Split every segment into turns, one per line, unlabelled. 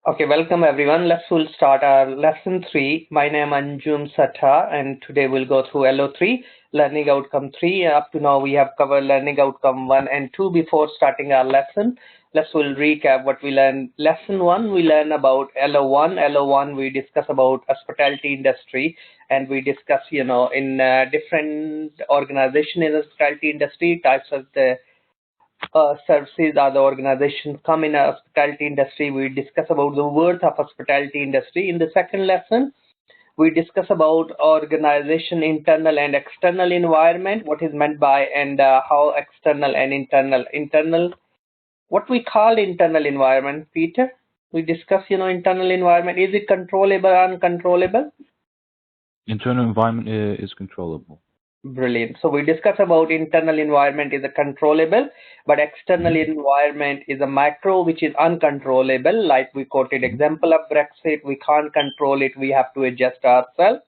Okay, welcome everyone. We'll start our lesson 3. My name is Anjum Satha and today we'll go through LO3, Learning Outcome 3. Up to now we have covered Learning Outcome 1 and 2. Before starting our lesson, we'll recap what we learned. Lesson 1, we learn about LO1. LO1 we discuss about hospitality industry and we discuss, in different organization in the hospitality industry, types of the services or the organizations come in a hospitality industry. We discuss about the worth of hospitality industry. In the second lesson, we discuss about organization internal and external environment, what is meant by and how external and internal, what we call internal environment, Peter. We discuss, internal environment. Is it controllable or uncontrollable?
Internal environment is controllable.
Brilliant. So we discuss about internal environment is a controllable, but external environment is a macro, which is uncontrollable. Like we quoted example of Brexit, we can't control it. We have to adjust ourselves.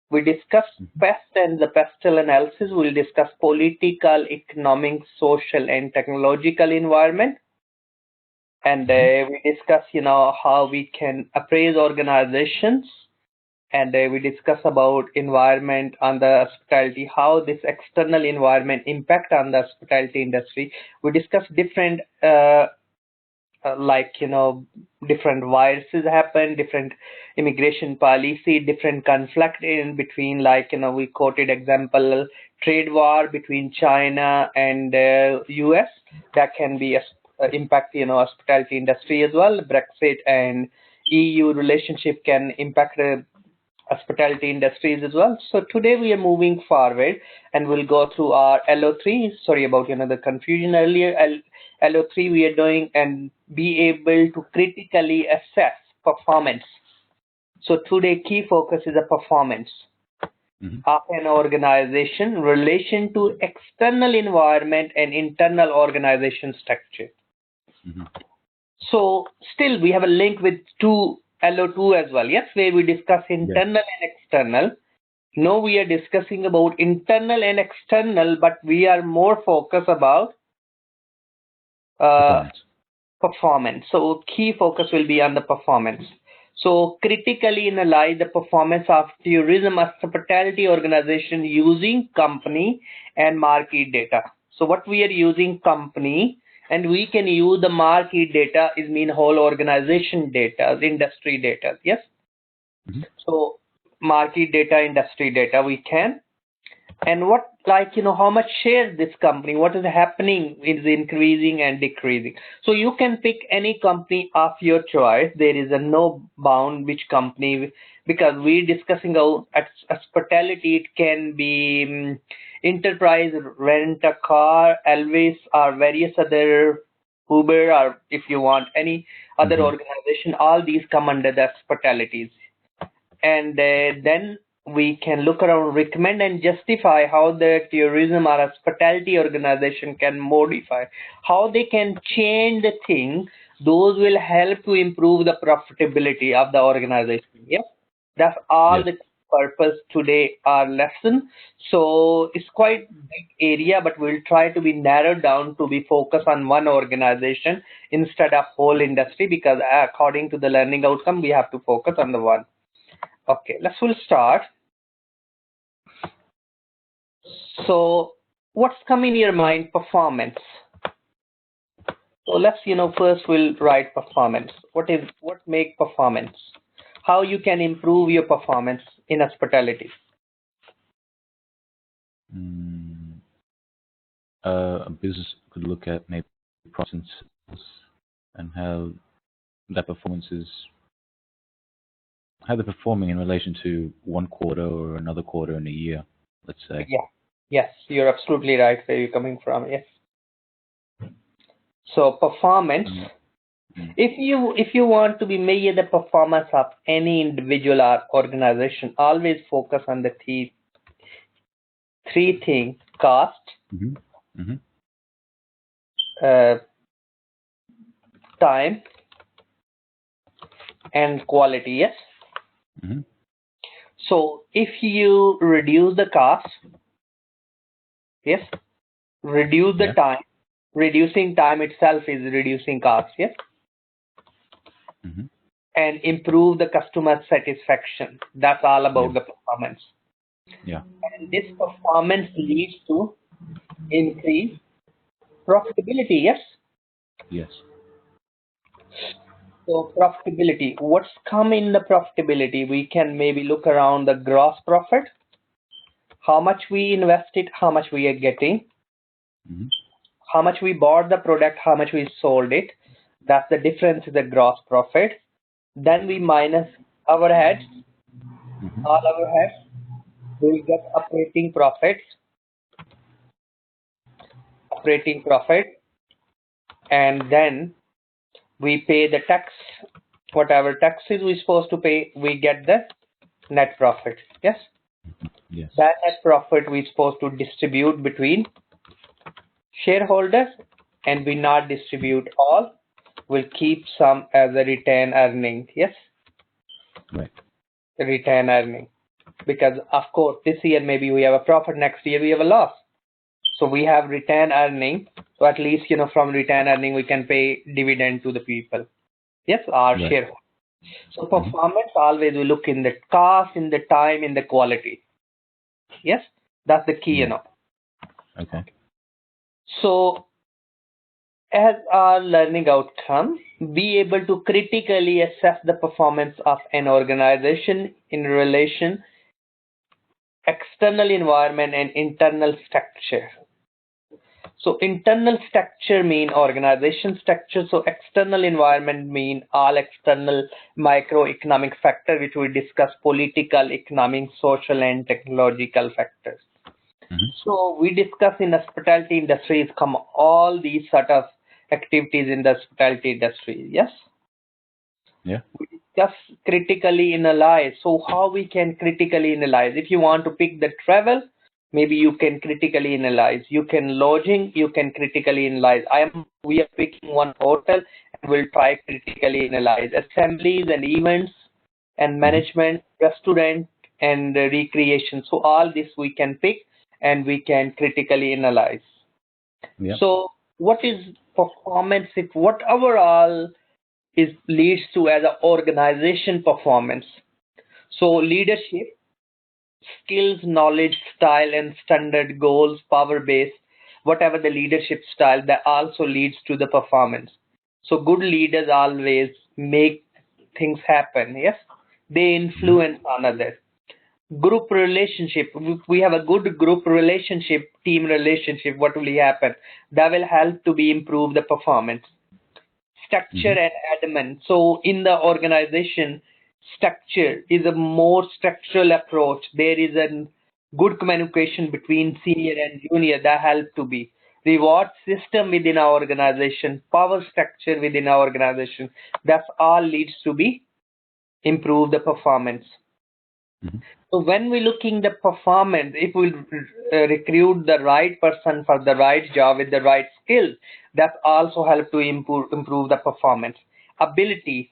We discuss pest and the pestle analysis. We'll discuss political, economic, social, and technological environment. And we discuss, how we can appraise organizations. And we discuss about environment on the hospitality, how this external environment impact on the hospitality industry. We discuss different, different viruses happen, different immigration policy, different conflict in between, we quoted example, trade war between China and US, that can be impact, hospitality industry as well. Brexit and EU relationship can impact hospitality industries as well. So today we are moving forward and we'll go through our LO3. Sorry about the confusion earlier. LO3 we are doing and be able to critically assess performance. So today key focus is the performance of an organization in relation to external environment and internal organization structure. So still we have a link with LO2 as well, yes, where we discuss internal and external. Now we are discussing about internal and external, but we are more focused about performance. So key focus will be on the performance. So critically analyze the performance of tourism hospitality organization using company and market data. So what we are using company, and we can use the market data is mean whole organization data, industry data, yes? So market data, industry data we can. And what how much shares this company, what is happening is increasing and decreasing. So you can pick any company of your choice. There is a no bound which company, because we're discussing hospitality, it can be enterprise, rent a car, Elvis, or various other Uber, or if you want any other organization, all these come under the hospitalities. And then we can look around, recommend and justify how the tourism or hospitality organization can modify, how they can change the thing. Those will help to improve the profitability of the organization. Yes, that's all the purpose today our lesson. So it's quite big area, but we'll try to be narrowed down to be focused on one organization instead of whole industry, because according to the learning outcome we have to focus on the one. Okay, we'll start. So what's coming in your mind? Performance. So let's, first we'll write performance. What make performance? How you can improve your performance in hospitality?
A business could look at maybe processes and how that performance is, how they're performing in relation to one quarter or another quarter in a year, let's say.
Yeah. Yes, you're absolutely right where you're coming from. Yes. So performance. If you want to be measure the performance of any individual or organization, always focus on the three things: cost, time, and quality. Yes. So if you reduce the cost, yes, reduce the time. Reducing time itself is reducing cost. Yes. and improve the customer satisfaction. That's all about
Yeah.
the performance.
Yeah.
And this performance leads to increase profitability. Yes.
Yes.
So profitability, what's come in the profitability? We can maybe look around the gross profit, how much we invested, how much we are getting,
Mm-hmm.
how much we bought the product, how much we sold it. That's the difference in the gross profit. Then we minus overheads,
Mm-hmm.
all overheads. We'll get operating profit, and then we pay the tax, whatever taxes we're supposed to pay, we get the net profit. Yes.
Yes.
That net profit we're supposed to distribute between shareholders, and we not distribute all. We'll keep some as a retain earning. Yes,
Right.
retain earning. Because of course this year maybe we have a profit, next year we have a loss. So we have retain earning. So at least from retain earning we can pay dividend to the people. Yes, our
Right.
shareholders. So performance always we look in the cost, in the time, in the quality. Yes, that's the key.
Right. Okay.
So as our learning outcome, be able to critically assess the performance of an organization in relation external environment and internal structure. So internal structure mean organization structure. So external environment mean all external microeconomic factor which we discuss: political, economic, social, and technological factors.
Mm-hmm.
So we discuss in the hospitality industries come all these sort of activities in the hospitality industry. Yes.
Yeah.
We discuss critically analyze. So how we can critically analyze? If you want to pick the travel, maybe you can critically analyze. You can lodging, you can critically analyze. We are picking one hotel and we'll try critically analyze assemblies and events and management, restaurant and recreation. So all this we can pick and we can critically analyze.
Yeah.
So what is performance? What overall is leads to as an organization performance? So leadership, skills, knowledge, style, and standard goals, power base, whatever the leadership style, that also leads to the performance. So good leaders always make things happen. Yes, they
Mm-hmm.
influence on others. Group relationship, if we have a good group relationship, team relationship, what will happen? That will help to be improve the performance. Structure
Mm-hmm.
and admin. So in the organization, structure is a more structural approach. There is a good communication between senior and junior that help to be reward system within our organization, power structure within our organization. That's all leads to be improve the performance.
Mm-hmm.
So when we looking the performance, if we recruit the right person for the right job with the right skills, that also help to improve the performance. Ability,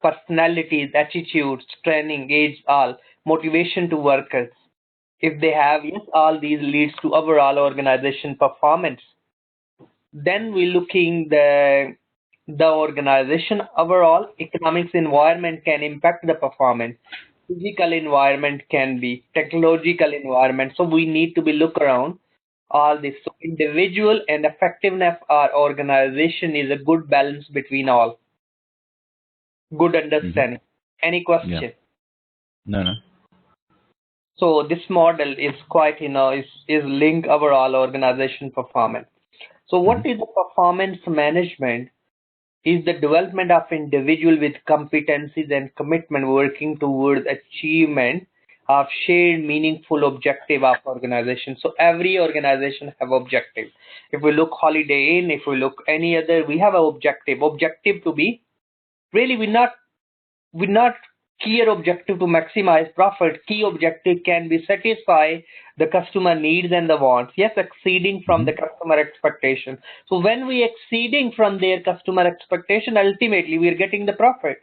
personalities, attitudes, training, age, all motivation to workers. If they have, yes, all these leads to overall organization performance. Then we looking the organization overall economics environment can impact the performance. Physical environment can be technological environment. So we need to be look around all this. So individual and effectiveness our organization is a good balance between all. Good
Mm-hmm.
understanding. Any
Yeah.
question?
No. No.
So this model is quite is link overall organization performance. So what
Mm-hmm.
is the performance management? Is the development of individual with competencies and commitment working towards achievement of shared meaningful objective of organization. So every organization have objective. If we look Holiday Inn, if we look any other, we have an objective to be really, we're not clear objective to maximize profit. Key objective can be satisfy the customer needs and the wants. Yes, exceeding from
Mm-hmm.
the customer expectation. So when we exceeding from their customer expectation, ultimately we're getting the profit.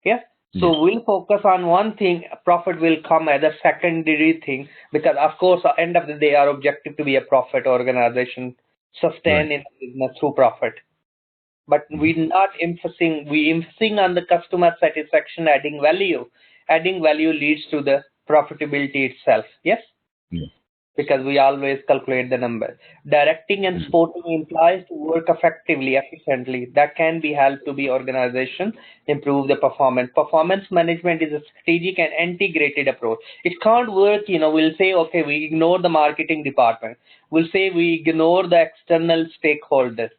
Yes.
Yes.
So we'll focus on one thing. Profit will come as a secondary thing because, of course, at the end of the day, our objective to be a profit organization, sustain
Right.
in business through profit. but we emphasizing on the customer satisfaction, adding value. Adding value leads to the profitability itself. Yes,
Yes.
because we always calculate the number. Directing and supporting employees to work effectively, efficiently. That can be helped to be organization improve the performance. Performance management is a strategic and integrated approach. It can't work, we'll say, okay, we ignore the marketing department. We'll say we ignore the external stakeholders.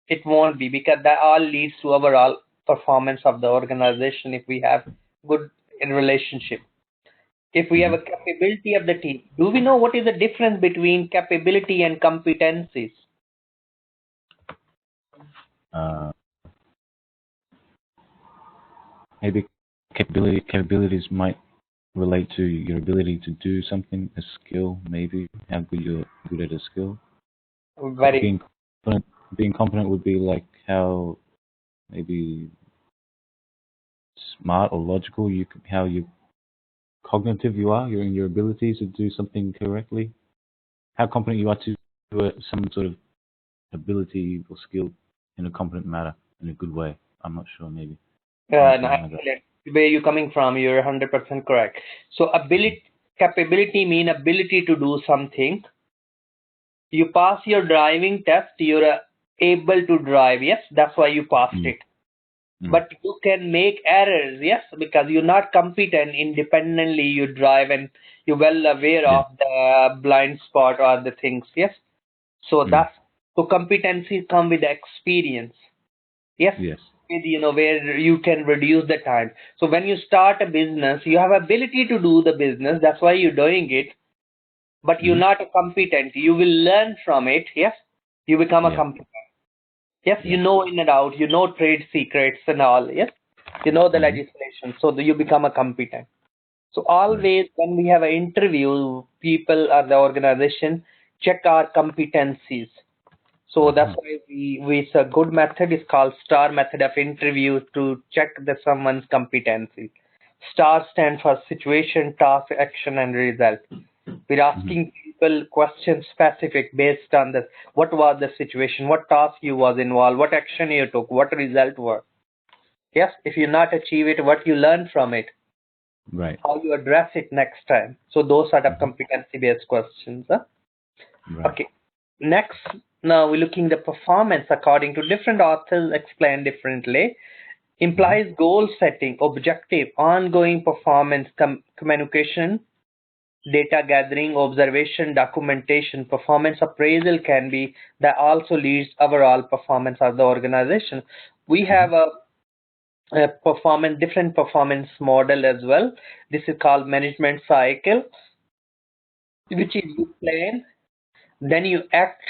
It won't be, because that all leads to overall performance of the organization if we have good relationship. If we have a capability of the team, do we know what is the difference between capability and competencies?
Uh, Maybe capabilities might relate to your ability to do something, a skill, maybe how good you're good at a skill.
Very
Being competent would be like how maybe smart or logical how you cognitive you are, in your abilities to do something correctly, how competent you are to do some sort of ability or skill in a competent manner, in a good way. I'm not sure, maybe.
no,
Something like that.
excellent. Where you coming from, you're 100% correct. So capability mean ability to do something. You pass your driving test, you're able to drive. Yes, that's why you passed it. But you can make errors, yes, because you're not competent independently. You drive and you're well aware of the blind spot or the things, yes. So so competencies come with experience, yes.
Yes.
With, where you can reduce the time. So when you start a business, you have ability to do the business. That's why you're doing it. But you're not a competent. You will learn from it, yes. You become a competent. Yes, you know in and out, you know trade secrets and all, yes. You know the legislation, so you become a competent. So always when we have an interview, people or the organization check our competencies. So that's why it's a good method. It's called STAR method of interview to check someone's competencies. STAR stands for situation, task, action, and result. We're asking people questions specific based on this. What was the situation? What task you was involved? What action you took? What result were? Yes, if you not achieve it, what you learn from it?
Right.
How you address it next time? So those sort of competency-based questions. Huh?
Right.
Okay. Next, now we're looking the performance according to different authors explain differently. Implies goal setting, objective, ongoing performance, communication, data gathering, observation, documentation, performance appraisal can be that also leads overall performance of the organization. We have a different performance model as well. This is called management cycle, which is you plan, then you act,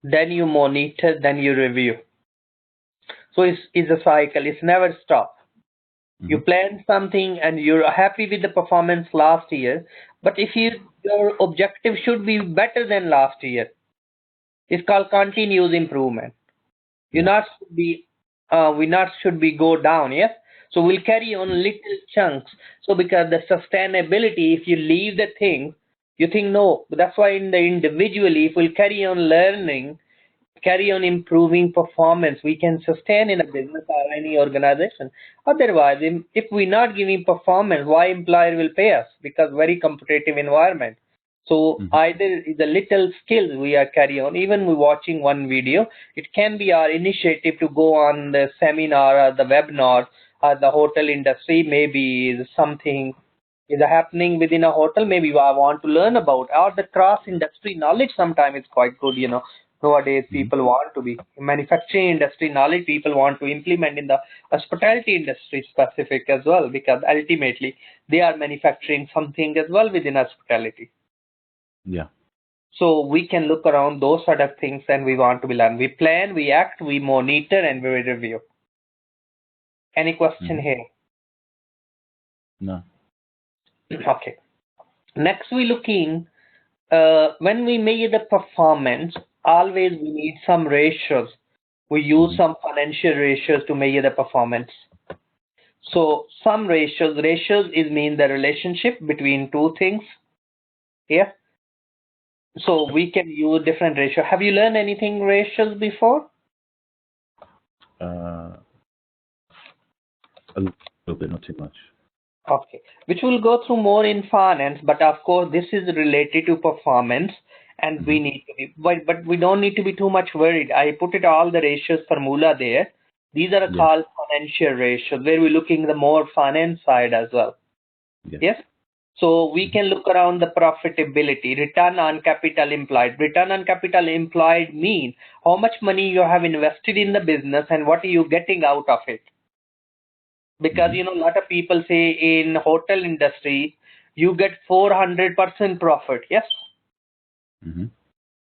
then you monitor, then you review. So it's a cycle. It's never stop. You plan something and you're happy with the performance last year, but if your objective should be better than last year, it's called continuous improvement. You not should be we not should be go down, yes. So we'll carry on little chunks. So because the sustainability, if you leave the thing, you think no. That's why in the individually, if we'll carry on learning, carry on improving performance, we can sustain in a business or any organization. Otherwise, if we're not giving performance, why employer will pay us? Because very competitive environment. So either the little skills we are carry on, even we watching one video, it can be our initiative to go on the seminar or the webinar or the hotel industry, maybe something is happening within a hotel, maybe I want to learn about, or the cross industry knowledge sometimes is quite good. Nowadays people want to be manufacturing industry knowledge, people want to implement in the hospitality industry specific as well, because ultimately they are manufacturing something as well within hospitality.
Yeah.
So we can look around those sort of things and we want to be learn. We plan, we act, we monitor, and we review. Any question here?
No.
Okay. Next we looking, when we measure the performance, always we need some ratios. We use some financial ratios to measure the performance. So some ratios is mean the relationship between two things. Yeah. So we can use different ratios. Have you learned anything ratios before?
A little bit, not too much.
Okay, which will go through more in finance, but of course this is related to performance, and we need to be, but we don't need to be too much worried. I put it all the ratios formula there. These are
Yeah.
called financial ratios, where we're looking the more finance side as well.
Yeah.
Yes. So we can look around the profitability, return on capital employed. Return on capital employed mean how much money you have invested in the business and what are you getting out of it. Because a lot of people say in hotel industry you get 400% profit. Yes.
Mm-hmm.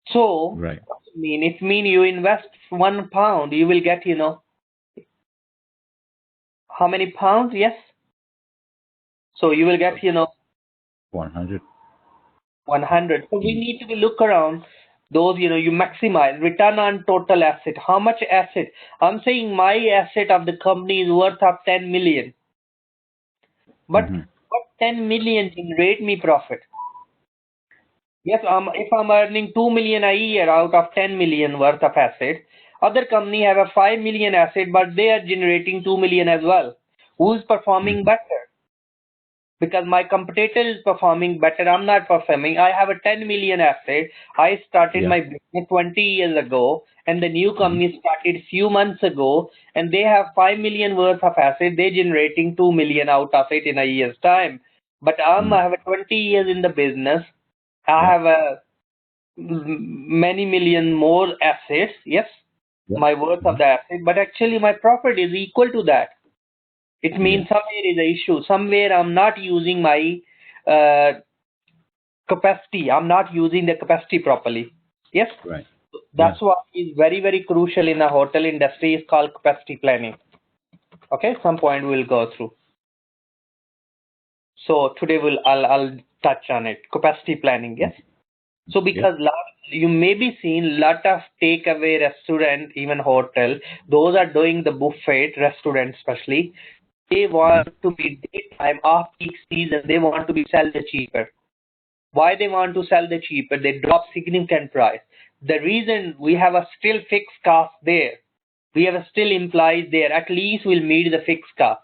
So
Right.
it mean you invest £1, you will get how many pounds? Yes. So you will get
100.
100. So we need to be look around those, you maximize return on total asset. How much asset? I'm saying my asset of the company is worth of 10 million. But what 10 million generate me profit? Yes, if I'm earning 2 million a year out of 10 million worth of asset, other company have a 5 million asset, but they are generating 2 million as well. Who's performing better? Because my competitor is performing better, I'm not performing. I have a 10 million asset. I started my business 20 years ago, and the new company started few months ago, and they have 5 million worth of asset. They're generating 2 million out of it in a year's time. But I have a 20 years in the business. I have a many million more assets. Yes, my worth of the asset, but actually my profit is equal to that. It means somewhere is an issue. Somewhere I'm not using my capacity. I'm not using the capacity properly. Yes.
Right.
That's what is very, very crucial in the hotel industry is called capacity planning. Okay. Some point we'll go through. So today I'll touch on it. Capacity planning. Yes. So because you may be seeing lot of takeaway restaurant, even hotel, those are doing the buffet restaurant especially. They want to be daytime off peak season. They want to be sell the cheaper. Why they want to sell the cheaper? They drop significant price. The reason we have a still fixed cost there. We have a still implies there. At least we'll meet the fixed cost.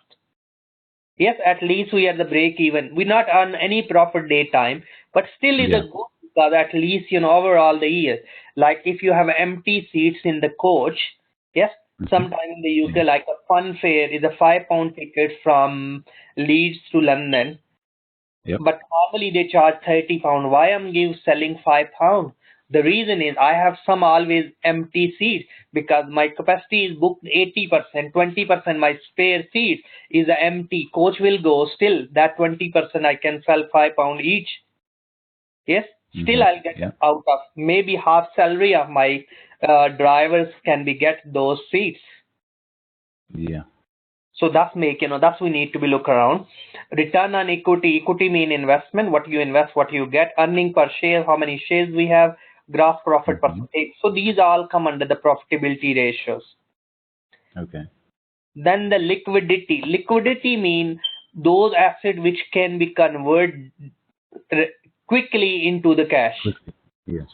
Yes, at least we are the break even. We not earn any profit daytime, but still is a good because at least overall the year. Like if you have empty seats in the coach, yes, sometime in the UK like a fun fare is a £5 ticket from Leeds to London. But normally they charge £30. Why I'm selling £5? The reason is I have some always empty seats because my capacity is booked 80%, 20% my spare seat is empty. Coach will go still that 20% I can sell £5 each. Yes, still I'll get out of maybe half salary of my drivers can be get those seats.
Yeah.
So that's that's we need to be look around. Return on equity. Equity mean investment. What you invest, what you get. Earning per share. How many shares we have. Gross profit percentage. So these all come under the profitability ratios.
Okay.
Then the liquidity. Liquidity mean those assets which can be converted quickly into the cash.
Yes.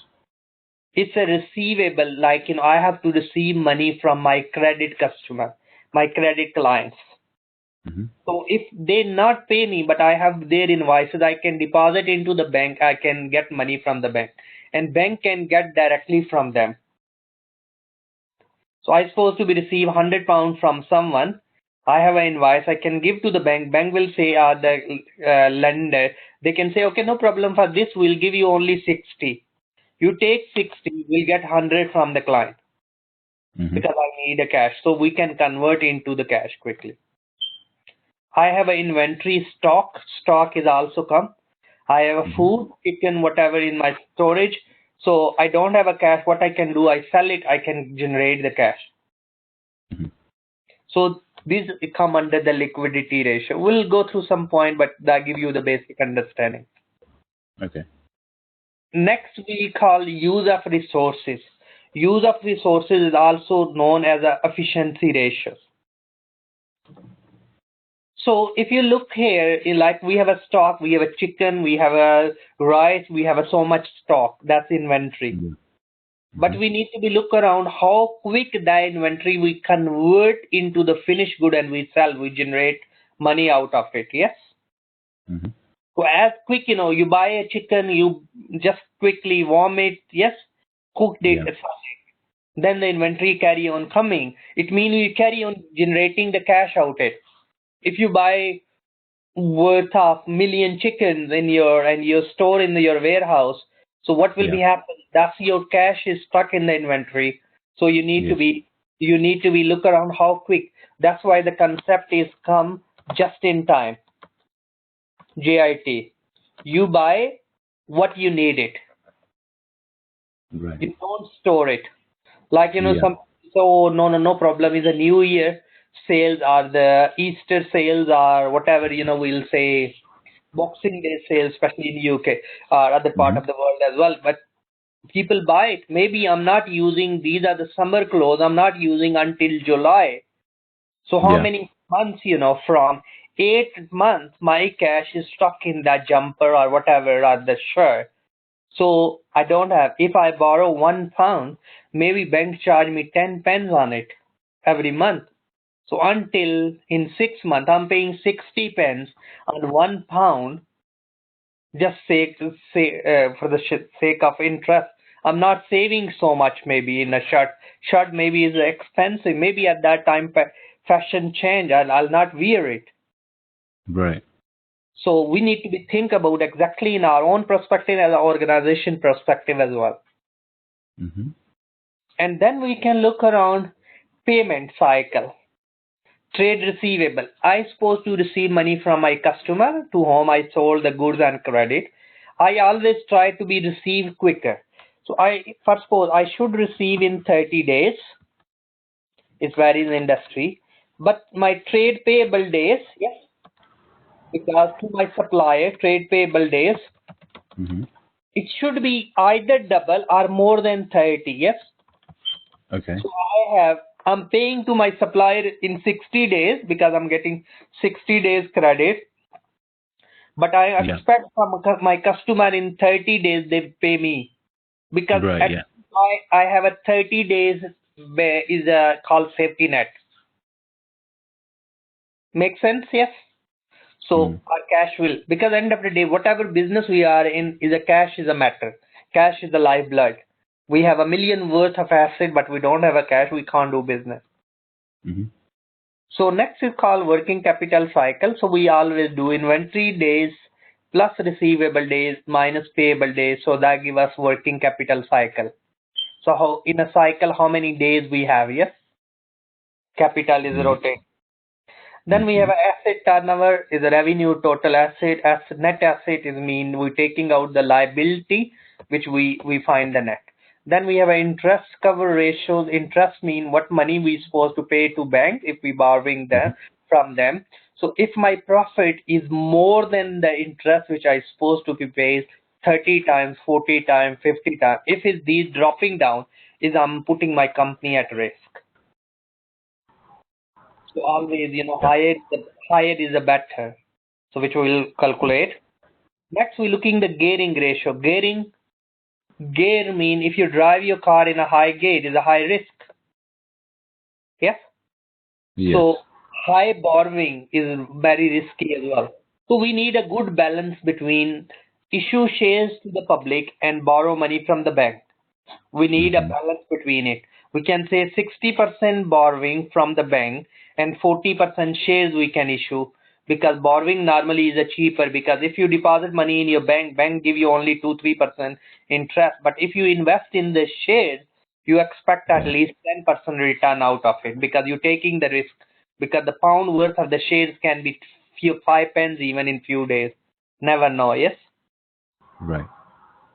It's a receivable. Like I have to receive money from my credit customer, my credit clients. So if they not pay me, but I have their invoices, I can deposit into the bank. I can get money from the bank, and bank can get directly from them. So I supposed to be receive £100 from someone. I have an invoice. I can give to the bank. Bank will say, the lender. They can say, okay, no problem for this. We'll give you only 60. You take 60. We'll get 100 from the client because I need a cash. So we can convert into the cash quickly. I have an inventory stock. Stock is also come. I have a food, chicken, whatever in my storage. So I don't have a cash. What I can do, I sell it. I can generate the cash. So these come under the liquidity ratio. We'll go through some point, but that give you the basic understanding.
Okay.
Next, we call use of resources. Use of resources is also known as a efficiency ratio. So if you look here, like we have a stock, we have a chicken, we have a rice, we have so much stock. That's inventory. But we need to be look around how quick that inventory we convert into the finished good and we sell, we generate money out of it. Yes.
Mm-hmm.
So as quick, you buy a chicken, you just quickly warm it, yes, cooked it,
Yeah.
then the inventory carry on coming. It means you carry on generating the cash out it. If you buy worth of million chickens in your store in your warehouse, so what will
Yeah.
be happen? That's your cash is stuck in the inventory. So you need to
Yes.
be look around how quick. That's why the concept is come just in time. JIT. You buy what you need it.
Right.
You don't store it. Like
Yeah.
some so no problem. Is a New Year sales or the Easter sales or whatever we'll say Boxing Day sales, especially in UK or other part
Mm-hmm.
of the world as well. But people buy it. Maybe I'm not using these are the summer clothes. I'm not using until July. So how
Yeah.
many months, from 8 months, my cash is stuck in that jumper or whatever or the shirt. So I don't have, if I borrow £1, maybe bank charge me 10 pence on it every month. So until in 6 months, I'm paying 60 pence on £1, just for the sake of interest. I'm not saving so much maybe in a shirt. Shirt maybe is expensive. Maybe at that time fashion change and I'll not wear it.
Right.
So we need to be think about exactly in our own perspective as an organization perspective as well.
Mm-hmm.
And then we can look around payment cycle. Trade receivable. I supposed to receive money from my customer to whom I sold the goods and credit. I always try to be received quicker. So I first suppose I should receive in 30 days. It varies in industry. But my trade payable days, yes, because to my supplier, trade payable days,
Mm-hmm.
it should be either double or more than 30, yes.
Okay.
So I'm paying to my supplier in 60 days because I'm getting 60 days credit. But I
Yeah.
expect from my customer in 30 days they pay me because
Right. Yeah.
I have a 30 days is a called safety net. Make sense? Yes. So
Mm.
our cash will, because end of the day, whatever business we are in is a cash is a matter. Cash is the lifeblood. We have a million worth of asset, but we don't have a cash. We can't do business.
Mm-hmm.
So next is called working capital cycle. So we always do inventory days plus receivable days minus payable days. So that give us working capital cycle. So how in a cycle, how many days we have? Yes, capital is
Mm-hmm.
rotating. Then we
Mm-hmm.
have a asset turnover is a revenue total asset. Net asset is mean we're taking out the liability which we find the net. Then we have an interest cover ratios. Interest mean what money we supposed to pay to bank if we borrowing
Mm-hmm.
them from them. So if my profit is more than the interest which I supposed to be paid 30 times, 40 times, 50 times, if it's these dropping down, is I'm putting my company at risk. So always,
Yeah.
higher is the better. So which we will calculate. Next, we're looking the gearing ratio. Gear mean if you drive your car in a high gear, it is a high risk. Yes.
Yes.
So high borrowing is very risky as well. So we need a good balance between issue shares to the public and borrow money from the bank. We need a
Mm-hmm.
balance between it. We can say 60% borrowing from the bank and 40% shares we can issue because borrowing normally is a cheaper because if you deposit money in your bank give you only 2-3% interest. But if you invest in the shares, you expect at
Yeah.
least 10% return out of it because you're taking the risk because the pound worth of the shares can be few 5 pence even in few days. Never know, yes?
Right.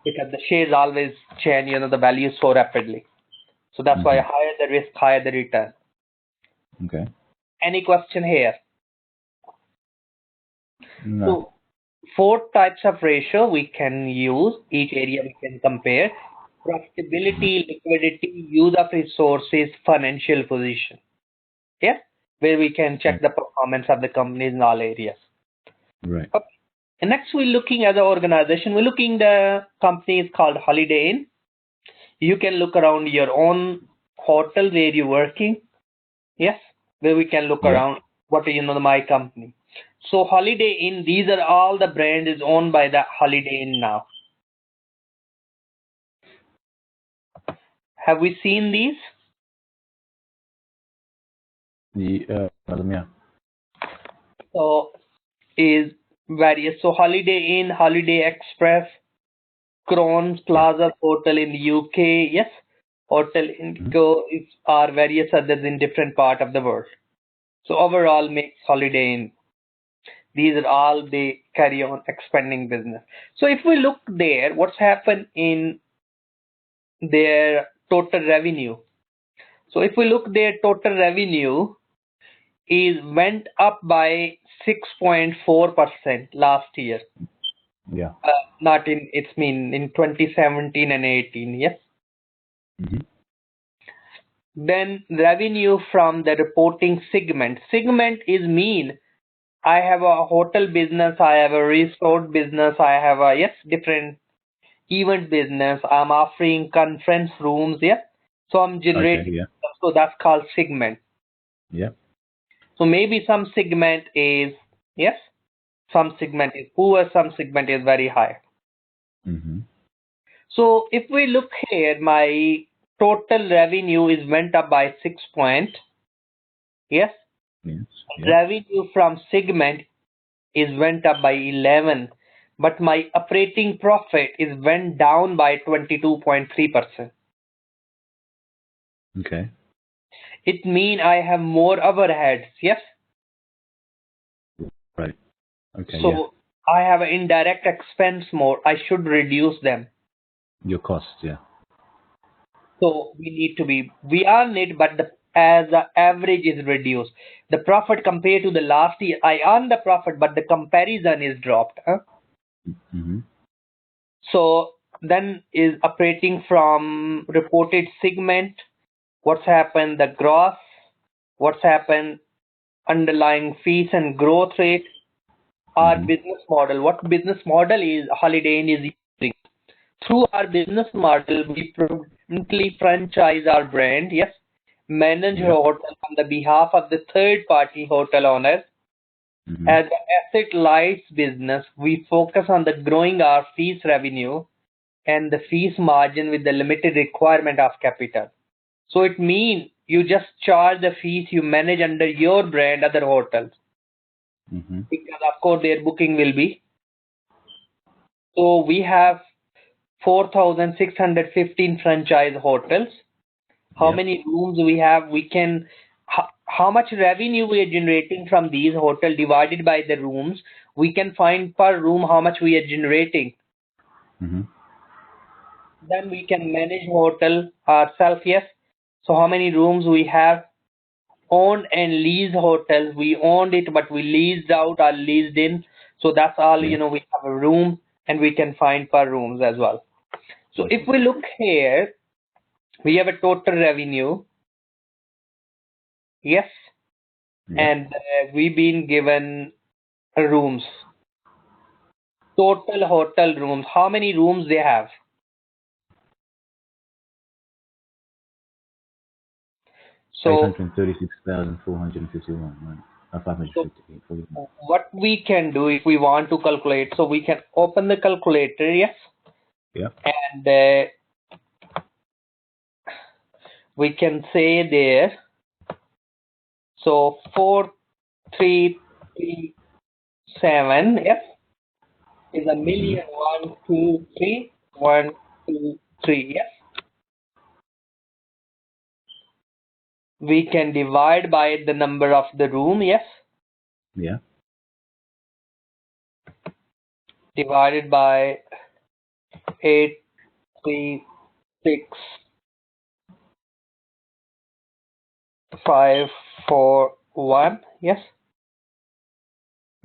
Because the shares always change, the value so rapidly. So that's why
Mm-hmm.
higher the risk, higher the return.
Okay.
Any question here?
No.
So four types of ratio we can use. Each area we can compare. Profitability, liquidity, use of resources, financial position. Yeah, where we can check the performance of the companies in all areas.
Right.
Okay. And next we're looking at the organization. We're looking the company is called Holiday Inn. You can look around your own hotel where you're working. Yes, where we can look
Yeah.
around what my company. So Holiday Inn, these are all the brand is owned by the Holiday Inn now. Have we seen these?
Yeah.
So is various. So Holiday Inn, Holiday Express, Crowne Plaza Hotel in the UK. Yes, Hotel Indigo are various others in different part of the world. So overall makes Holiday Inn. These are all they carry on expanding business. So if we look there, what's happened in their total revenue? So if we look their total revenue is went up by 6.4% last year.
Yeah.
Not in it's mean in 2017 and 18. Yes.
Mm-hmm.
Then revenue from the reporting segment. Segment is mean I have a hotel business, I have a resort business, I have a different event business. I'm offering conference rooms. Yes. So I'm generating.
Okay. Yeah.
So that's called segment.
Yeah.
So maybe some segment is yes, some segment is poor, some segment is very high.
Mm-hmm.
So if we look here, my total revenue is went up by 6 point. Yes.
Yes. Yeah.
Revenue from segment is went up by 11, but my operating profit is went down by 22.3%.
Okay.
It mean I have more overheads. Yes.
Right. Okay.
So
Yeah.
I have an indirect expense more. I should reduce them.
Your costs. Yeah.
So we are need, but as the average is reduced. The profit compared to the last year, I earn the profit, but the comparison is dropped.
Mm-hmm.
So then is operating from reported segment. What's happened? The gross. What's happened? Underlying fees and growth rate. Our
Mm-hmm.
business model. What business model is Holiday Inn is using? Through our business model, we predominantly franchise our brand, yes, manage
Yeah.
hotel on the behalf of the third party hotel owners.
Mm-hmm.
As an asset light business, we focus on the growing our fees revenue and the fees margin with the limited requirement of capital. So it means you just charge the fees you manage under your brand other hotels
Mm-hmm.
because of course their booking will be. So we have 4,615 franchise hotels. How
Yeah.
many rooms we have? How much revenue we are generating from these hotels divided by the rooms. We can find per room how much we are generating.
Mm-hmm.
Then we can manage hotel ourselves. Yes. So how many rooms we have? Owned and leased hotels. We owned it, but we leased out or leased in. So that's all.
Yeah.
We have a room, and we can find per rooms as well. So if we look here, we have a total revenue. Yes.
Yeah.
And we've been given rooms. Total hotel rooms. How many rooms they have? So,
536,451. Right.
so
558.
what we can do if we want to calculate, so we can open the calculator, yes,
Yeah.
and we can say there. So 4337, yes, is a
Mm-hmm.
million. 123 123, yes. We can divide by the number of the room, yes,
Yeah.
divided by 836,541. Yes,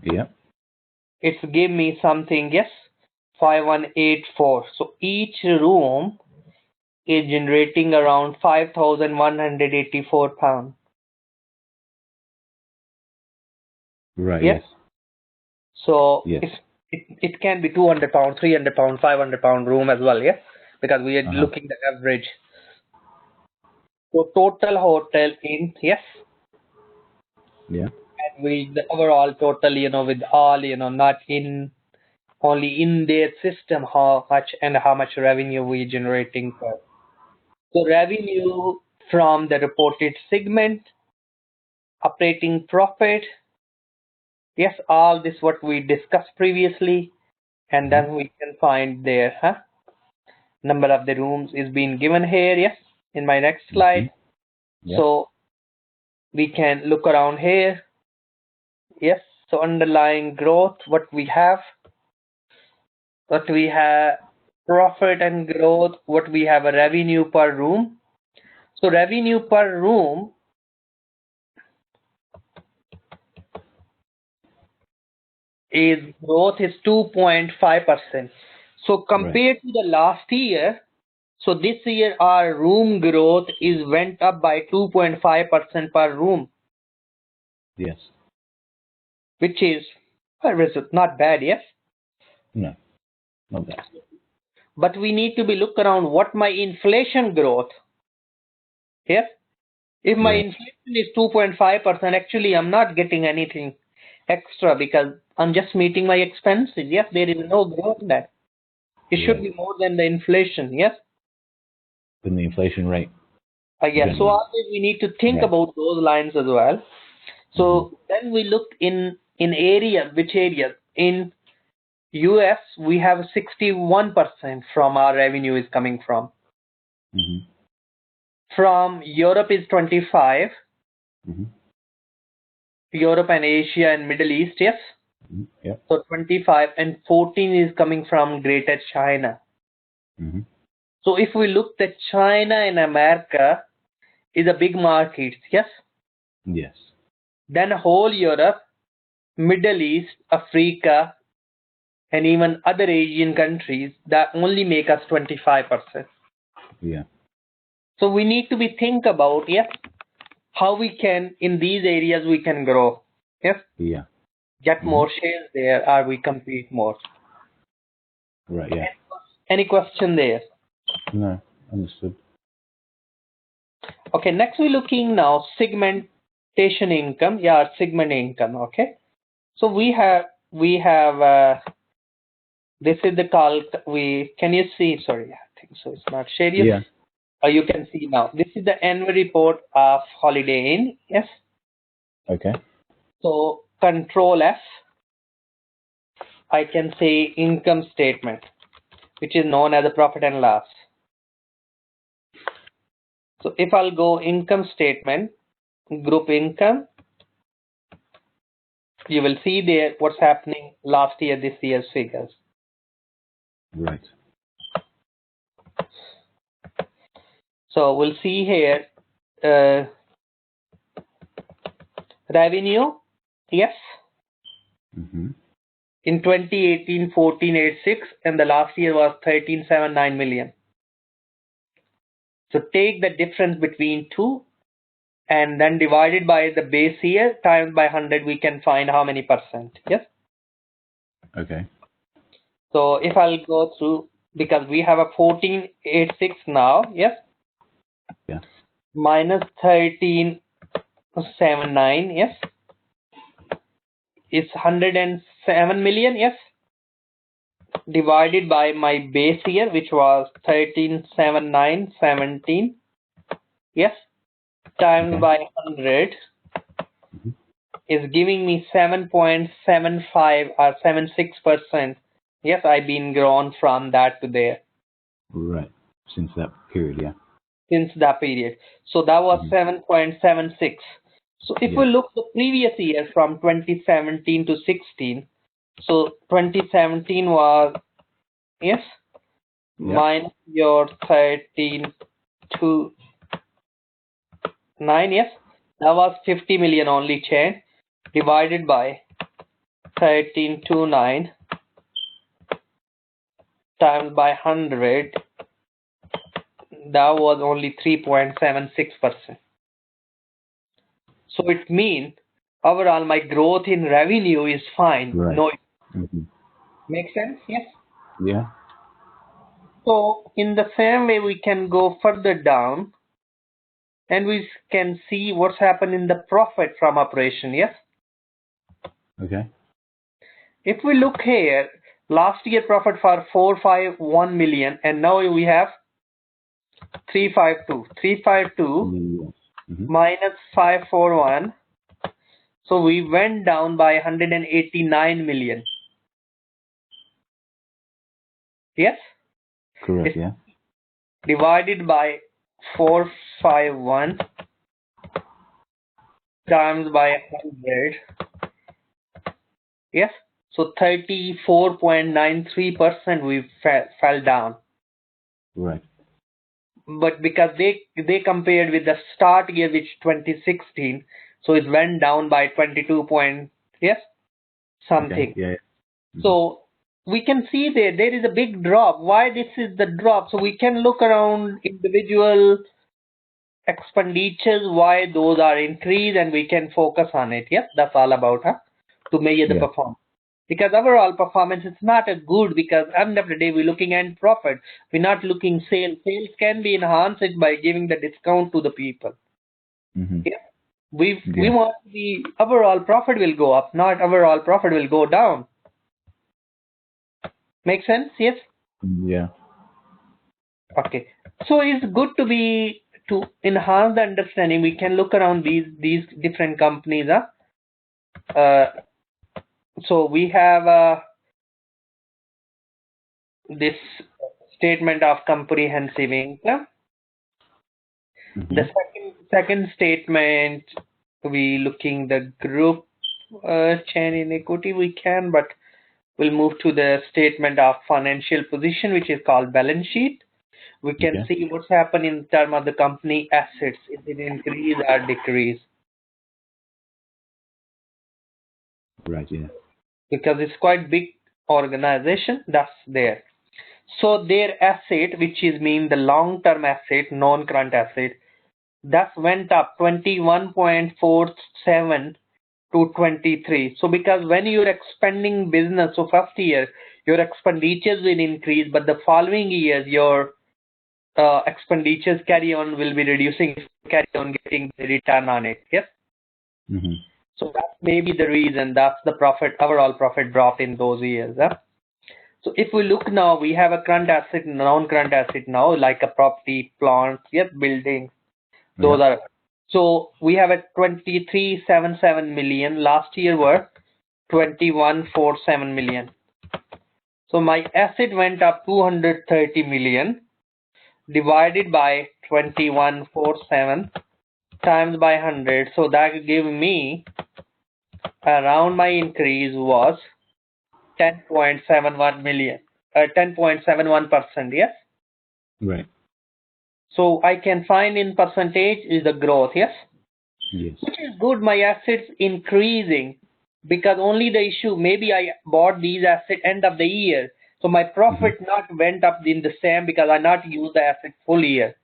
Yeah.
it's give me something. Yes, 5184. So each room is generating around 5,184 pounds.
Right.
Yes.
Yes.
So
Yes.
it can be 200 pound, 300 pound, 500 pound room as well. Yes, because we are looking the average. So total hotel in, yes,
Yeah.
and with the overall total, with all, not in only in their system, how much and how much revenue we generating per. So revenue from the reported segment, operating profit, yes, all this what we discussed previously, and then we can find there, number of the rooms is being given here, yes, in my next slide.
Yeah.
So we can look around here, yes. So underlying growth, what we have profit and growth, what we have a revenue per room. So revenue per room is growth is 2.5%. So compared to the last year, so this year our room growth is went up by 2.5% per room.
Yes.
Which is not bad, yes.
No, not bad.
But we need to be look around what my inflation growth. Yes. If my inflation is 2.5%, actually I'm not getting anything extra because I'm just meeting my expenses. Yes, there is no growth in that. It should be more than the inflation. Yes.
Than the inflation rate.
Yes. So always we need to think about those lines as well. So then we look in which area in US we have 61% from our revenue is coming from. From Europe is 25. Europe and Asia and Middle East, yes. So 25 and 14 is coming from Greater China. So if we look at China and America is a big market, yes.
Yes.
Then whole Europe, Middle East, Africa, and even other Asian countries that only make us 25%.
Yeah.
So we need to be think about, yes, how we can in these areas we can grow, yes.
Yeah.
Get more shares there, or we compete more.
Right. Yeah.
Any question there?
No, understood.
Okay, next we're looking now segmentation income. Yeah, segment income. Okay, so we have this is the calc. Can you see? Sorry, I think so. It's not shared yet.
Yeah.
You can see now. This is the annual report of Holiday Inn. Yes.
Okay.
So Control F. I can say income statement, which is known as a profit and loss. So if I'll go income statement, group income, you will see there what's happening last year, this year's figures.
Right.
So we'll see here revenue, yes. In 2018, 1486, and the last year was 1379 million. So take the difference between two and then divided by the base year times by 100, we can find how many percent. Yes.
Okay.
So if I'll go through, because we have a 1486 now, yes.
Yeah.
Minus 1379, yes. Is 107 million, yes. Divided by my base year, which was 137917, yes. Times by 100 is giving me 7.75 or 76%. Yes, I've been grown from that to there.
Right. Since that period, yeah.
Since that period. So that was 7.76. So if we look the previous year from 2017 to 16, so 2017 was, yes, minus your 1329, yes, that was 50 million only change, divided by 1329 times by 100, that was only 3.76%. So it means overall my growth in revenue is fine.
Right.
No, make sense? Yes.
Yeah.
So in the same way, we can go further down and we can see what's happened in the profit from operation. Yes.
Okay.
If we look here, last year profit for 451 million, and now we have 352. 352 minus 541. So we went down by 189 million. Yes.
Correct.
It's
Yeah.
divided by 451 times by 100. Yes. So 34.93% we fell down.
Right.
But because they compared with the start year, which 2016, so it went down by 22 point, yes, something.
Okay. Yeah.
So we can see there is a big drop. Why this is the drop? So we can look around individual expenditures, why those are increased, and we can focus on it. Yes, that's all about to measure the
Yeah.
performance. Because overall performance is not a good, because end of the day we're looking at profit. We're not looking sales. Sales can be enhanced by giving the discount to the people. Yeah. We want the overall profit will go up, not overall profit will go down. Make sense? Yes.
Yeah.
Okay. So it's good to enhance the understanding. We can look around these different companies. So we have this statement of comprehensive income. The second statement, we looking the group chain in equity we can, but we'll move to the statement of financial position, which is called balance sheet. We can see what's happened in terms of the company assets. Is it increase or decrease?
Right. Yeah.
Because it's quite big organization, that's there. So their asset, which is mean the long-term asset, non-current asset, that went up 21.47 to 23. So because when you're expanding business, so first year your expenditures will increase, but the following years your expenditures will be reducing, carry on getting the return on it. Yes. So that may be the reason, that's the profit, overall profit dropped in those years. So if we look now, we have a current asset, non-current asset now, like a property, plants, yes, buildings. Those are. So we have a 2377 million. Last year were 2147 million. So my asset went up 230 million divided by 2147 times by 100. So that gave me around, my increase was 10.71 million, 10.71%. Yes.
Right.
So I can find in percentage is the growth. Yes.
Yes.
Which is good. My assets increasing, because only the issue, maybe I bought these assets end of the year, so my profit not went up in the same, because I not use the asset full year.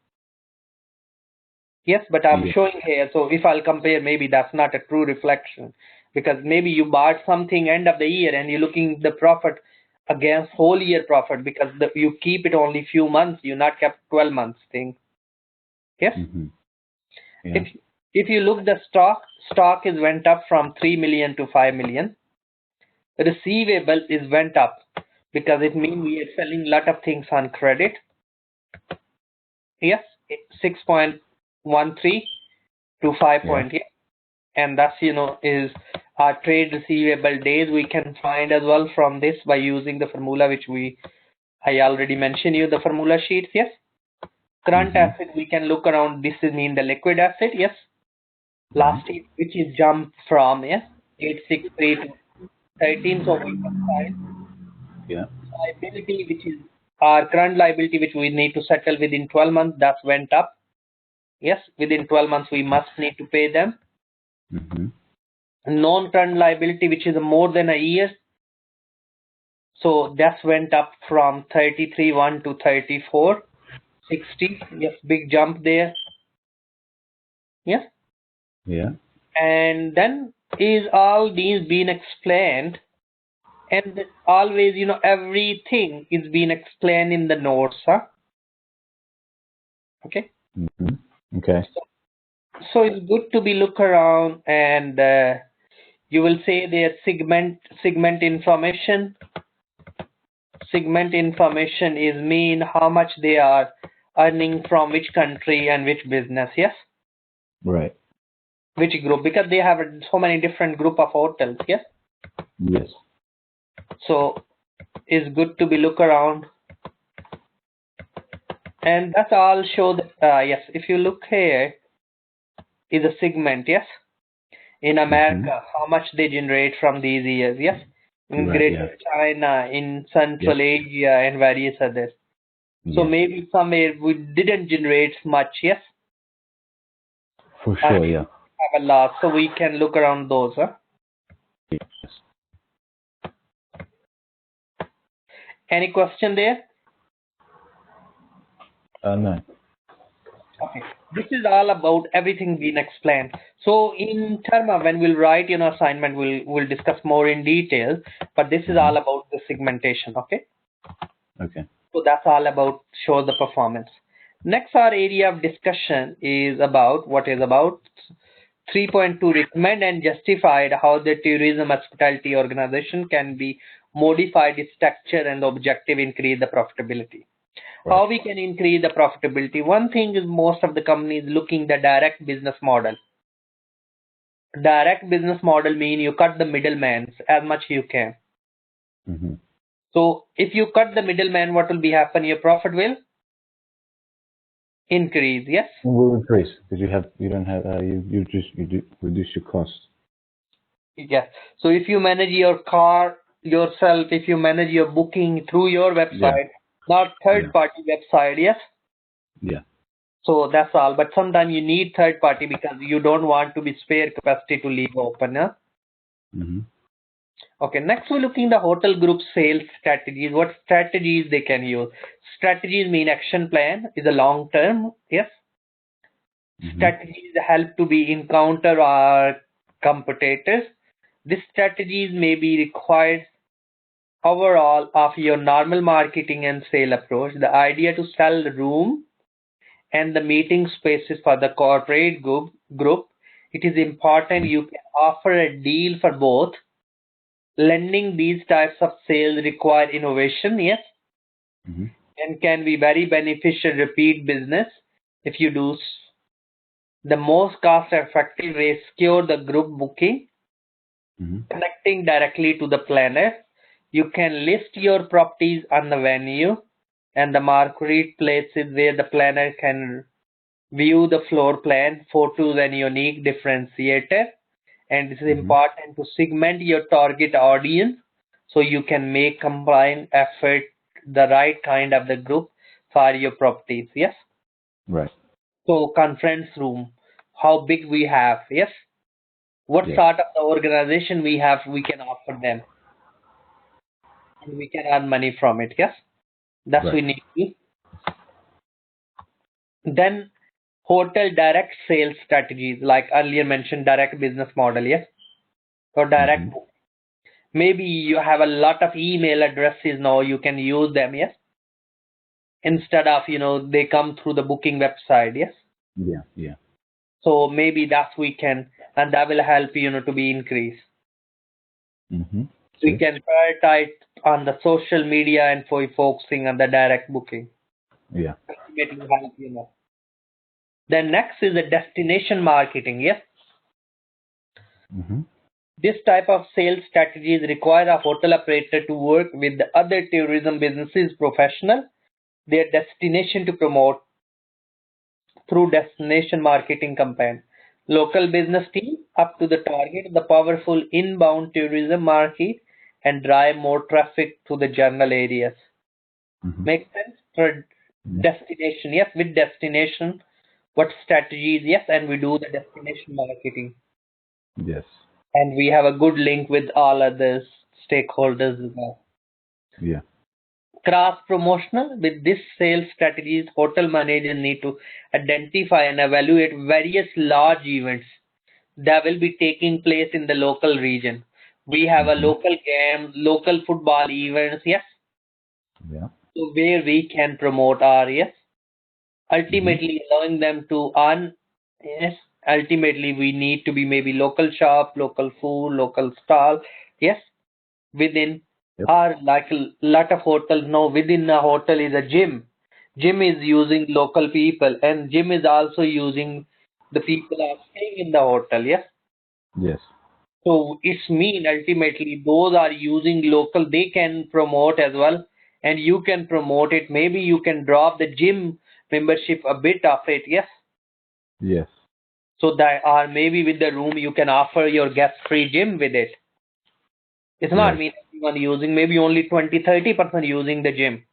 Yes, but I'm showing here. So if I'll compare, maybe that's not a true reflection, because maybe you bought something end of the year and you're looking the profit against whole year profit, because you keep it only few months, you not kept 12 months thing. Yes.
Yeah.
If you look the stock is went up from 3 million to 5 million. Receivable is went up, because it means we are selling lot of things on credit. Yes, 6.13 to 5. And that's is our trade receivable days. We can find as well from this by using the formula which I already mentioned you the formula sheets. Yes. Current asset, we can look around. This is mean the liquid asset. Yes. Last year, which is jumped from 863 to 13. So we can find liability, which is our current liability, which we need to settle within 12 months. That went up. Yes, within 12 months we must need to pay them. Non-current liability, which is more than a year. So that went up from 33.1 to 34.60. Yes, big jump there. Yes.
Yeah.
And then is all these being explained And always, everything is being explained in the notes, huh? Okay.
Okay.
So it's good to be look around, and you will say their segment information. Segment information is mean how much they are earning from which country and which business, yes?
Right.
Which group, because they have so many different group of hotels, yes?
Yes.
So it's good to be look around. And that's all show that, yes, if you look here, is a segment, yes? In America, how much they generate from these years, yes? In
Right,
Greater China, in Central Asia, and various others. So
Yes.
maybe somewhere we didn't generate much, yes?
For sure, yeah.
Have a loss, so we can look around those, huh?
Yes.
Any question there?
No.
Okay. This is all about everything being explained. So in term of when we'll write, assignment, we'll discuss more in detail, but this is all about the segmentation, okay?
Okay.
So that's all about show the performance. Next, our area of discussion is about 3.2 recommend and justified how the tourism hospitality organization can be modified its structure and objective increase the profitability. How we can increase the profitability? One thing is most of the companies looking the direct business model. Direct business model mean you cut the middleman as much you can. So if you cut the middleman, what will be happen? Your profit will increase. Yes.
It will increase because you reduce your costs.
Yes. So if you manage your car yourself, if you manage your booking through your website, not third party website. Yes.
Yeah.
So that's all. But sometimes you need third party because you don't want to be spare capacity to leave open. Huh? Okay, next we're looking the hotel group sales strategies. What strategies they can use? Strategies mean action plan is a long term. Yes. Strategies help to be encounter our competitors. These strategies may be required overall of your normal marketing and sale approach. The idea to sell the room and the meeting spaces for the corporate group. It is important you can offer a deal for both. Lending these types of sales require innovation, yes, and can be very beneficial repeat business if you do. The most cost effective way secure the group booking, connecting directly to the planner. You can list your properties on the venue and the marketplaces where the planner can view the floor plan, photos, and unique differentiator. And it is important to segment your target audience so you can make combined effort the right kind of the group for your properties. Yes.
Right.
So conference room, how big we have. Yes. What sort of the organization we have, we can offer them, and we can earn money from it. Yes. That's we need to. Then hotel direct sales strategies, like earlier mentioned, direct business model. Yes. Or direct. Maybe you have a lot of email addresses now, you can use them, yes, instead of they come through the booking website. Yes.
Yeah.
So maybe that we can, and that will help to be increased. We can prioritize on the social media and for focusing on the direct booking.
Yeah.
It will help. Then next is the destination marketing. Yes. This type of sales strategies require a hotel operator to work with the other tourism businesses professional, their destination to promote through destination marketing campaign. Local business team up to the target the powerful inbound tourism market and drive more traffic to the general areas. Make sense? For destination, yes, with destination, what strategies, yes, and we do the destination marketing.
Yes.
And we have a good link with all other stakeholders as well.
Yeah.
Cross promotional with this sales strategies, hotel managers need to identify and evaluate various large events that will be taking place in the local region. We have a local game, local football events, yes.
Yeah.
So where we can promote our, yes. Ultimately allowing them to earn, yes. Ultimately we need to be maybe local shop, local food, local stall, yes. Within
Yep.
our, like a lot of hotels now, within a hotel is a gym. Gym is using local people, and gym is also using the people are staying in the hotel, yes.
Yes.
So it's mean ultimately those are using local, they can promote as well, and you can promote it. Maybe you can drop the gym membership a bit of it, yes.
Yes.
So that, or maybe with the room you can offer your guest free gym with it. It's not
Right.
mean everyone using, maybe only 20-30% using the gym.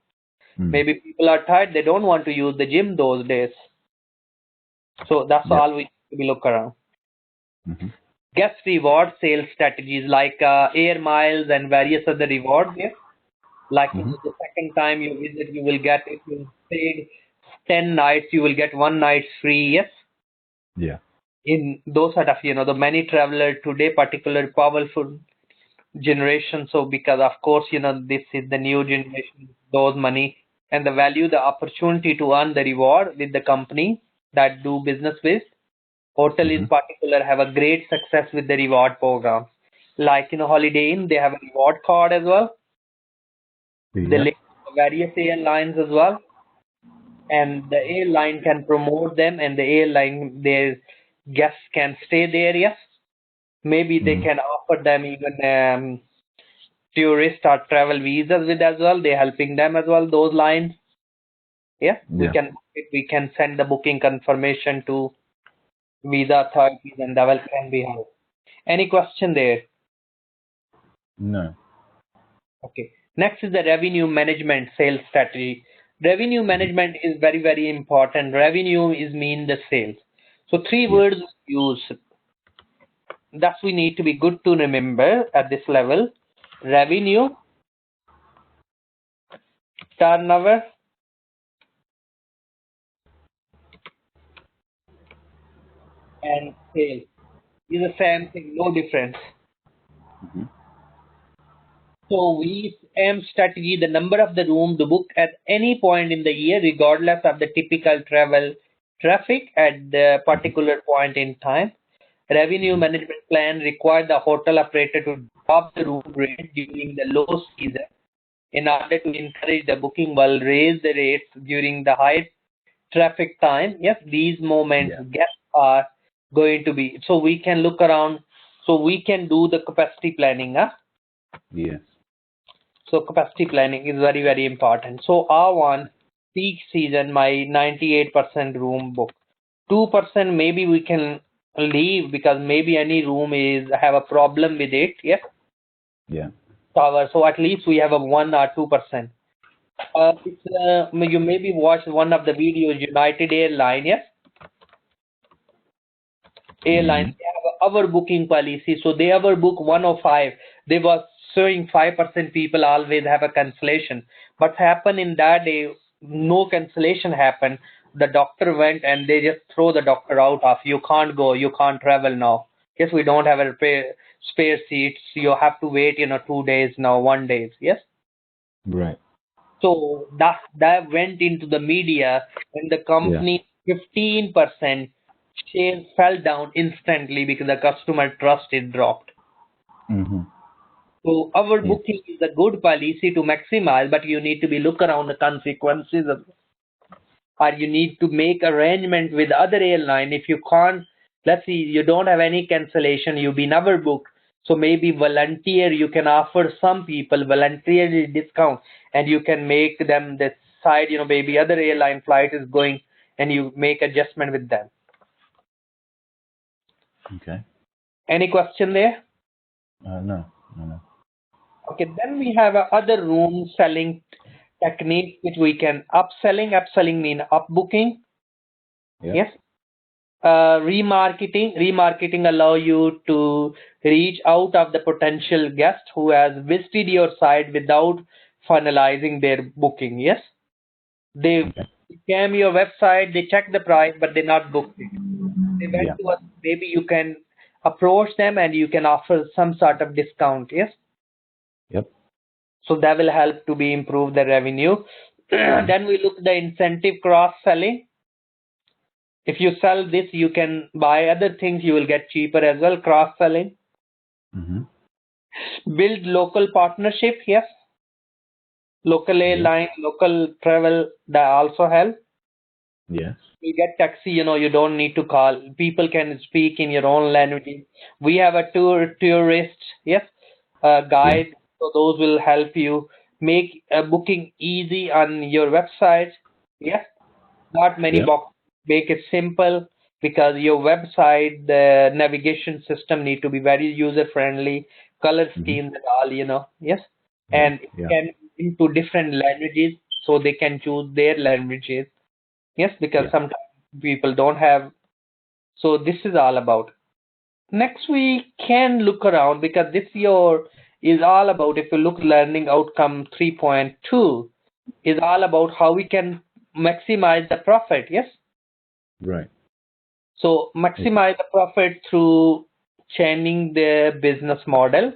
Mm.
Maybe people are tired, they don't want to use the gym those days. So that's
Yep.
all we look around.
Mm-hmm.
Guest reward sales strategies like air miles and various other rewards here. Like,
Mm-hmm.
the second time you visit, you will get, if you stayed 10 nights, you will get 1 night free, yes.
Yeah.
In those sort of, the many traveler today, particular powerful generation. So because of course, this is the new generation, those money and the value, the opportunity to earn the reward with the company that do business with. Hotel
Mm-hmm.
in particular have a great success with the reward program. Like, Holiday Inn, they have a reward card as well. They
Yep.
link to various airlines as well, and the airline can promote them, and the airline, their guests can stay there, yes. Maybe they
Mm-hmm.
can offer them even tourist or travel visas with as well. They're helping them as well, those lines. Yeah, we
Yeah.
can send the booking confirmation to visa authorities, and that will can be helped. Any question there?
No.
Okay. Next is the revenue management sales strategy. Revenue
Mm-hmm.
management is very, very important. Revenue is mean the sales. So three
Yes.
words use. That we need to be good to remember at this level. Revenue, turnover, and sales. Is the same thing, no difference.
Mm-hmm.
So we aim strategy the number of the room to book at any point in the year, regardless of the typical travel traffic at the particular point in time. Revenue management plan require the hotel operator to drop the room rate during the low season in order to encourage the booking while raise the rates during the high traffic time. Yes, these moments
Yeah.
guests are going to be. So we can look around. So we can do the capacity planning. Huh?
Yes.
So capacity planning is very, very important. So R1 peak season, my 98% room book. 2% maybe we can leave because maybe any room is have a problem with it. Yes,
Yeah.
tower. So at least we have a 1 or 2%. You maybe watched one of the videos, United Airline. Yes,
Mm-hmm.
airlines they have our booking policy, so they ever book 105. They was showing 5% people always have a cancellation. But happen in that day, no cancellation happened. The doctor went and they just throw the doctor out of, you can't go, you can't travel now. Yes, we don't have a spare seats. You have to wait, 2 days now, 1 day. Yes.
Right.
So that went into the media, and the
Yeah.
company 15% shares fell down instantly because the customer trust is dropped.
Mm-hmm.
So our
Yes.
booking is a good policy to maximize, but you need to be look around the consequences of, or you need to make arrangement with other airline. If you can't, let's see, you don't have any cancellation, you've been never booked. So maybe volunteer, you can offer some people voluntarily discount, and you can make them decide, maybe other airline flight is going, and you make adjustment with them.
Okay.
Any question there?
No. No. No.
Okay, then we have a other room selling technique which we can upselling. Upselling mean upbooking.
Yep.
Yes. Remarketing allow you to reach out of the potential guest who has visited your site without finalizing their booking. Yes, they
Okay.
came your website, they check the price, but they not booked it. They went
Yeah.
to us. Maybe you can approach them and you can offer some sort of discount. Yes.
Yep.
So that will help to be improve the revenue. Then we look the incentive cross selling. If you sell this, you can buy other things. You will get cheaper as well. Cross selling.
Mm-hmm.
Build local partnership. Yes. Local airline, local travel, that also help.
Yes.
You get taxi, you don't need to call. People can speak in your own language. We have a tourist, yes, guide. So those will help you make a booking easy on your website. Yes, not many
Yep.
boxes. Make it simple because your website, the navigation system need to be very user friendly, color
Mm-hmm.
schemes and all, yes,
Yeah.
and it
Yeah.
can into different languages so they can choose their languages. Yes, because
Yeah.
sometimes people don't have. So this is all about. Next we can look around because this year is all about, if you look learning outcome 3.2 is all about how we can maximize the profit. Yes.
Right.
So maximize the profit through changing the business model,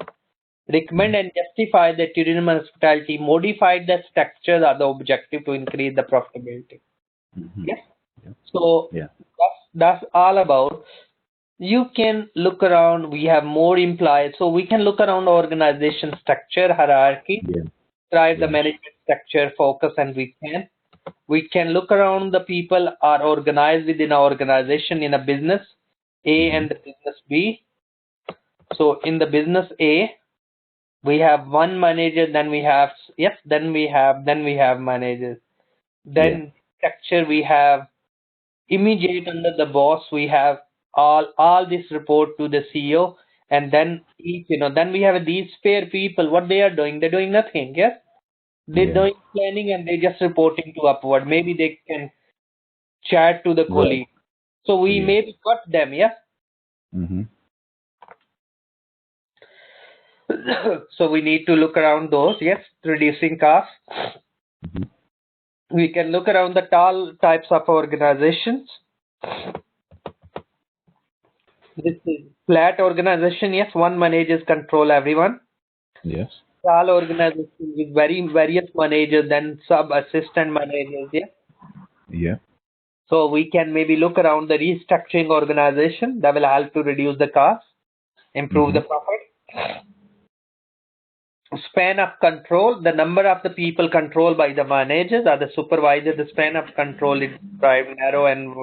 recommend and justify the tourism and hospitality, modify the structure are the objective to increase the profitability.
Mm-hmm.
Yes.
Yeah.
So
Yeah.
that's all about. You can look around. We have more employees, so we can look around organization structure, hierarchy,
Yeah.
drive the
Yeah.
management structure, focus, and we can look around the people are organized within our organization in a business A
Mm-hmm.
and the business B. So in the business A, we have one manager, then we have yes, then we have managers.
Yeah.
Then structure we have immediate under the boss. We have all this report to the CEO, and then each then we have these spare people. What they are doing? They're doing nothing. Yes, they're
Yeah.
doing planning and they're just reporting to upward. Maybe they can chat to the
Right.
colleague. So we
Yeah.
maybe cut them. Yes.
Mm-hmm.
So we need to look around those. Yes, reducing costs.
Mm-hmm.
We can look around the tall types of organizations. This is flat organization. Yes, one managers control everyone.
Yes.
Tall organization with various managers, then sub assistant managers. Yeah.
Yeah.
So we can maybe look around the restructuring organization that will help to reduce the cost, improve
Mm-hmm.
the profit. Span of control, the number of the people controlled by the managers or the supervisor, the span of control is described narrow and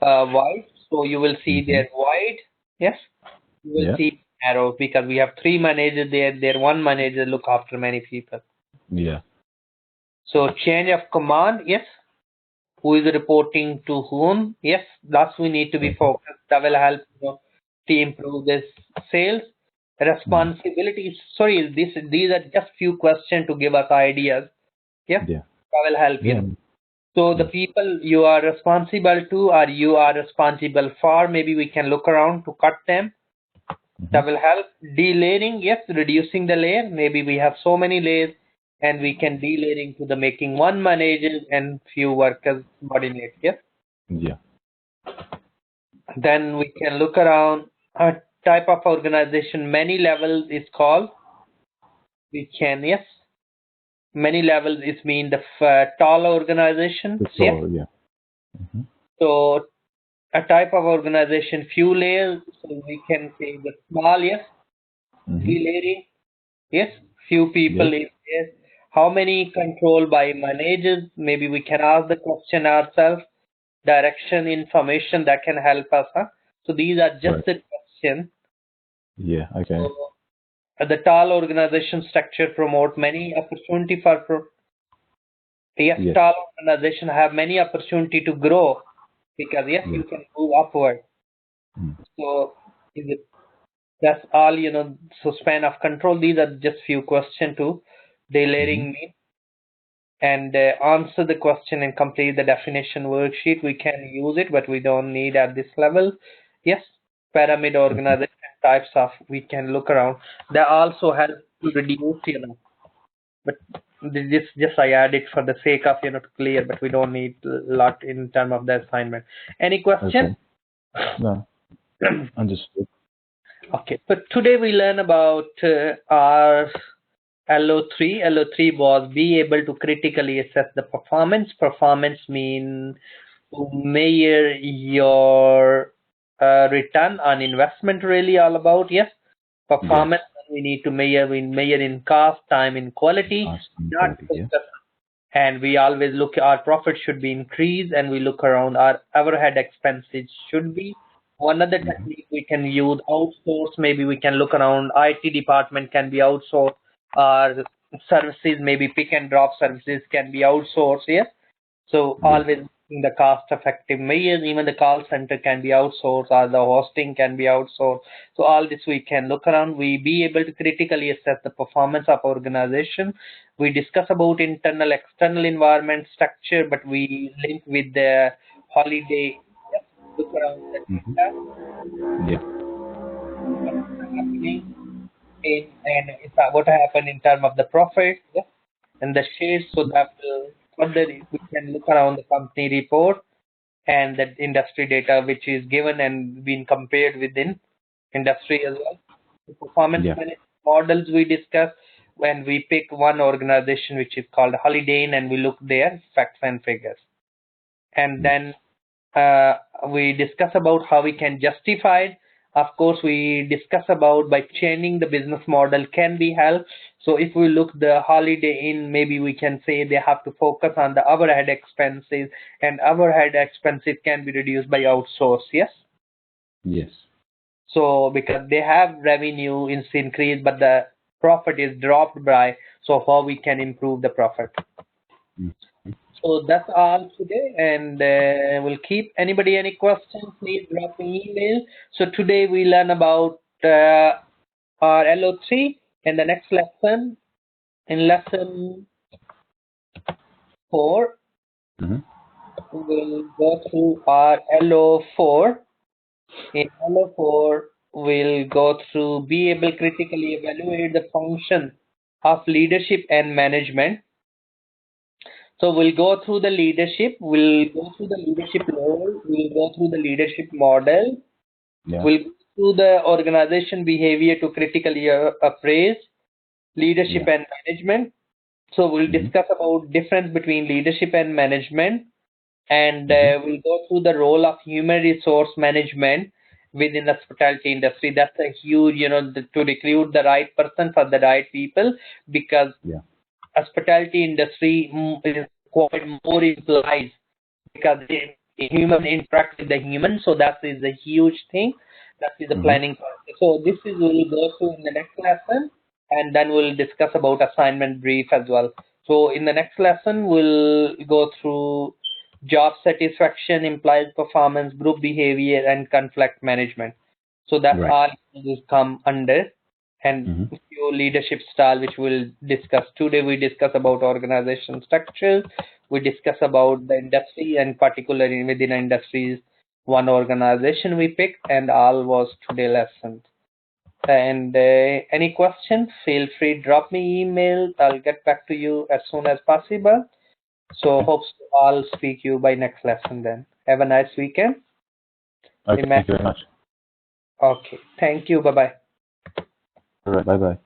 wide. So you will see
Mm-hmm.
there wide. Yes. You will
Yeah.
see narrow because we have three managers there. There one manager look after many people.
Yeah.
So change of command, yes. Who is reporting to whom? Yes, that's we need to be
Mm-hmm.
focused. That will help to improve this sales.
Mm-hmm.
Responsibilities. Sorry, these are just few questions to give us ideas. Yes,
Yeah.
that will help
Yeah.
So the
Yeah.
people you are responsible to or you are responsible for, maybe we can look around to cut them.
Mm-hmm.
That will help. Delayering, yes, reducing the layer. Maybe we have so many layers and we can delayering to the making one manager and few workers subordinate. Yes.
Yeah.
Then we can look around a type of organization. Many levels is called. We can, yes. Many levels is mean the tall organization.
That's
Yes.
all. Yeah. Mm-hmm.
So a type of organization, few layers. So we can say the small, yes.
Mm-hmm.
Delayering. Yes, few
Yes.
people is there. How many controlled by managers? Maybe we can ask the question ourselves. Direction, information that can help us. Huh? So these are
Right.
just the questions.
Yeah. Okay.
So the tall organization structure promote many opportunity for yes,
Yes.
tall organization have many opportunity to grow because yes,
Yeah.
you can move upward.
Mm.
So is it that's all so span of control. These are just few questions to
Mm-hmm.
delayering me and answer the question and complete the definition worksheet. We can use it, but we don't need at this level. Yes, pyramid
Okay.
organization types of we can look around. They also help to reduce, but this just I add it for the sake of to clear, but we don't need a lot in terms of the assignment. Any question?
Okay. No. Understood.
Okay, so today we learn about our LO3. LO3 was be able to critically assess the performance. Performance mean to measure your return on investment, really all about. Yes, performance we need to measure. We measure in cost, time, in quality,
Cost and
not
quality, yeah.
focus. And we always look our profit should be increased, and we look around our overhead expenses should be. One other technique we can use outsource. Maybe we can look around IT department can be outsourced. Our services, maybe pick and drop services can be outsourced. Yes. So
Yeah.
always in the cost effective measures, even the call center can be outsourced or the hosting can be outsourced. So all this we can look around. We be able to critically assess the performance of organization. We discuss about internal, external environment structure, but we link with the holiday. Yes, look around the data,
Yeah.
what's happening in and what happened in terms of the profit. Yes, and the shares, so that further we can look around the company report and the industry data which is given and being compared within industry as well. The performance
Yeah.
management models we discuss when we pick one organization which is called Holiday Inn and we look there facts and figures. And then we discuss about how we can justify it. Of course, we discuss about by changing the business model can be helped. So if we look the Holiday Inn, maybe we can say they have to focus on the overhead expenses, and overhead expenses can be reduced by outsource. Yes.
Yes.
So because they have revenue is increased, but the profit is dropped by. So how we can improve the profit?
Mm.
So that's all today, and we'll keep anybody any questions, please drop me email. So today we learn about our LO3, and the next lesson, in lesson 4,
Mm-hmm.
we will go through our LO4. In LO4, we'll go through be able critically evaluate the function of leadership and management. So we'll go through the leadership, we'll go through the leadership role, we'll go through the leadership model,
Yeah.
we'll go through the organization behavior to critically appraise leadership
Yeah.
and management. So we'll
Mm-hmm.
discuss about difference between leadership and management, and
Mm-hmm.
we'll go through the role of human resource management within the hospitality industry. That's a huge, to recruit the right person for the right people, because
Yeah.
hospitality industry is quite more implies because human interact with the human, so that is a huge thing. That is the
Mm-hmm.
planning process. So this is we'll go through in the next lesson, and then we'll discuss about assignment brief as well. So in the next lesson, we'll go through job satisfaction, implies performance, group behavior, and conflict management. So that's
Right.
all will come under, and
Mm-hmm.
few leadership style which we'll discuss today. We discuss about organization structures, we discuss about the industry, and particularly within industries one organization we picked, and all was today lessons. And any questions, feel free drop me email, I'll get back to you as soon as possible. So hope I'll speak you by next lesson. Then have a nice weekend.
Okay. Thank you very much.
Okay, thank you, bye bye.
All right. Bye bye.